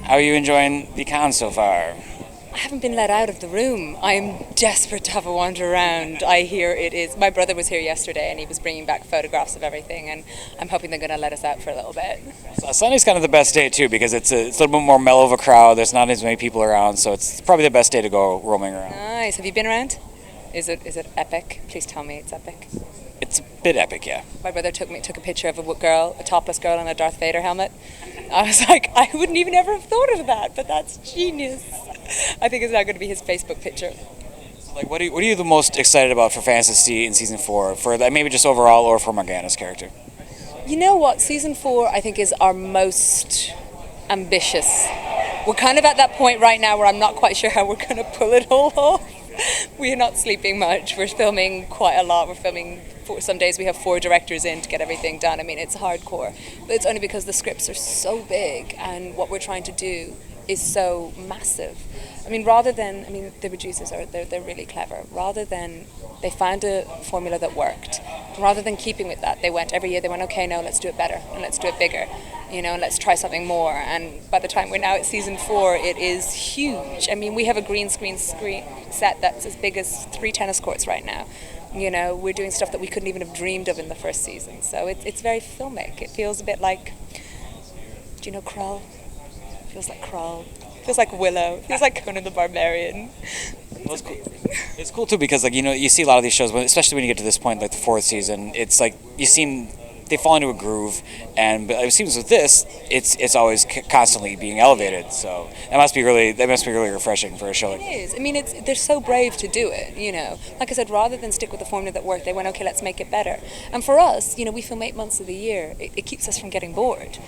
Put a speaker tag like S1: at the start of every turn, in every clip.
S1: How are you enjoying the con so far?
S2: I haven't been let out of the room. I'm desperate to have a wander around. I hear it is. My brother was here yesterday and he was bringing back photographs of everything, and I'm hoping they're going to let us out for a little bit.
S1: Sunday's kind of the best day too because it's a little bit more mellow of a crowd. There's not as many people around, so it's probably the best day to go roaming around.
S2: Nice. Have you been around? Is it epic? Please tell me it's epic.
S1: It's a bit epic, yeah.
S2: My brother took a picture of a topless girl in a Darth Vader helmet. I was like, I wouldn't even ever have thought of that, but that's genius. I think it's now going to be his Facebook picture.
S1: Like, what are you the most excited about for fans to see in season 4? For that, maybe just overall, or for Morgana's character?
S2: You know what? Season 4, I think, is our most ambitious. We're kind of at that point right now where I'm not quite sure how we're going to pull it all off. We are not sleeping much. We're filming quite a lot. We're filming some days we have 4 directors in to get everything done. I mean, it's hardcore. But it's only because the scripts are so big and what we're trying to do is so massive. I mean, the producers they're really clever. Rather than they found a formula that worked, rather than keeping with that, they went every year. They went, okay, no, let's do it better and let's do it bigger, and let's try something more. And by the time we're now at season 4, it is huge. I mean, we have a green screen set that's as big as 3 tennis courts right now. We're doing stuff that we couldn't even have dreamed of in the first season. So it's very filmic. It feels a bit like, do you know Krull? It feels like Krull. It feels like Willow. It feels like Conan the Barbarian.
S1: Well, it's cool too because you see a lot of these shows, especially when you get to this point, like the 4th season. It's like they fall into a groove, but it seems with this, it's always constantly being elevated. So that must be really refreshing for a show.
S2: It is. I mean, they're so brave to do it. Like I said, rather than stick with the formula that worked, they went, okay, let's make it better. And for us, we film 8 months of the year. It keeps us from getting bored.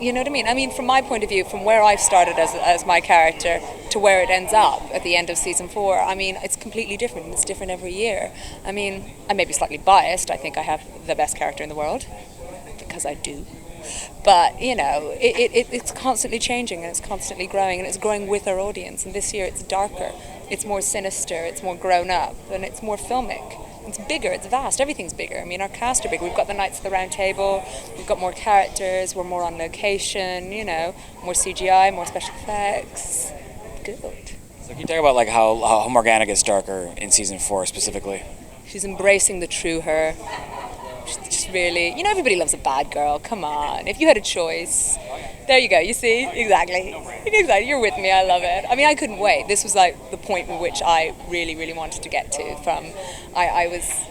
S2: You know what I mean? I mean, from my point of view, from where I've started as my character to where it ends up at the end of season 4, I mean, it's completely different. It's different every year. I mean, I may be slightly biased. I think I have the best character in the world, because I do. But, it's constantly changing and it's constantly growing, and it's growing with our audience. And this year it's darker, it's more sinister, it's more grown up, and it's more filmic. It's bigger, it's vast, everything's bigger. I mean, our cast are big. We've got the Knights of the Round Table, we've got more characters, we're more on location, more CGI, more special effects. Good.
S1: So can you talk about how Morgana gets darker in season 4 specifically?
S2: She's embracing the true her. She's just really, everybody loves a bad girl. Come on, if you had a choice. There you go, you see? Exactly. You're with me, I love it. I mean, I couldn't wait. This was like the point in which I really, really wanted to get to. I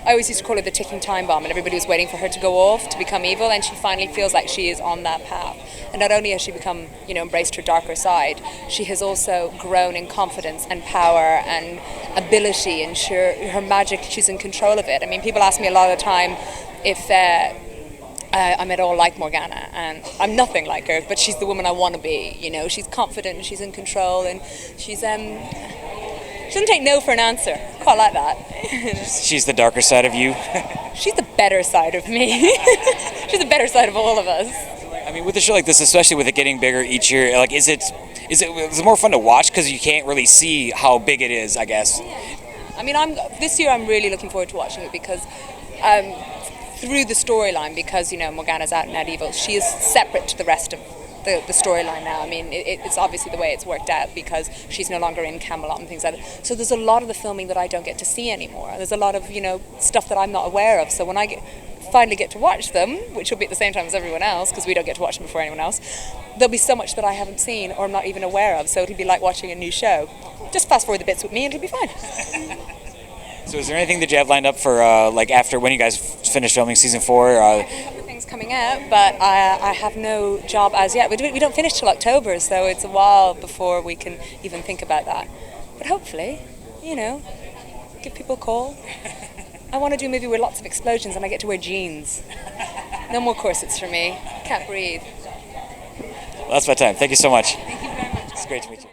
S2: always used to call her the ticking time bomb, and everybody was waiting for her to go off to become evil, and she finally feels like she is on that path. And not only has she become, embraced her darker side, she has also grown in confidence and power and ability, and her magic, she's in control of it. I mean, people ask me a lot of the time if I'm at all like Morgana, and I'm nothing like her, but she's the woman I want to be. She's confident, she's in control, and she doesn't take no for an answer. Quite like that.
S1: She's the darker side of you.
S2: She's the better side of me. She's the better side of all of us.
S1: I mean, with a show like this, especially with it getting bigger each year, is it more fun to watch because you can't really see how big it is, I guess?
S2: I mean, this year I'm really looking forward to watching it because through the storyline, because Morgana's out and out evil, she is separate to the rest of the storyline now. I mean, it's obviously the way it's worked out because she's no longer in Camelot and things like that. So there's a lot of the filming that I don't get to see anymore. There's a lot of stuff that I'm not aware of. So when I finally get to watch them, which will be at the same time as everyone else, because we don't get to watch them before anyone else, there'll be so much that I haven't seen or I'm not even aware of. So it'll be like watching a new show. Just fast forward the bits with me and it'll be fine.
S1: So is there anything that you have lined up for after when you guys finish filming season 4?
S2: Things coming out, but I have no job as yet. We don't finish till October, so it's a while before we can even think about that. But hopefully, give people a call. I want to do a movie with lots of explosions and I get to wear jeans. No more corsets for me. Can't breathe.
S1: Well, that's my time. Thank you so much.
S2: Thank you very much.
S1: It's great to meet you.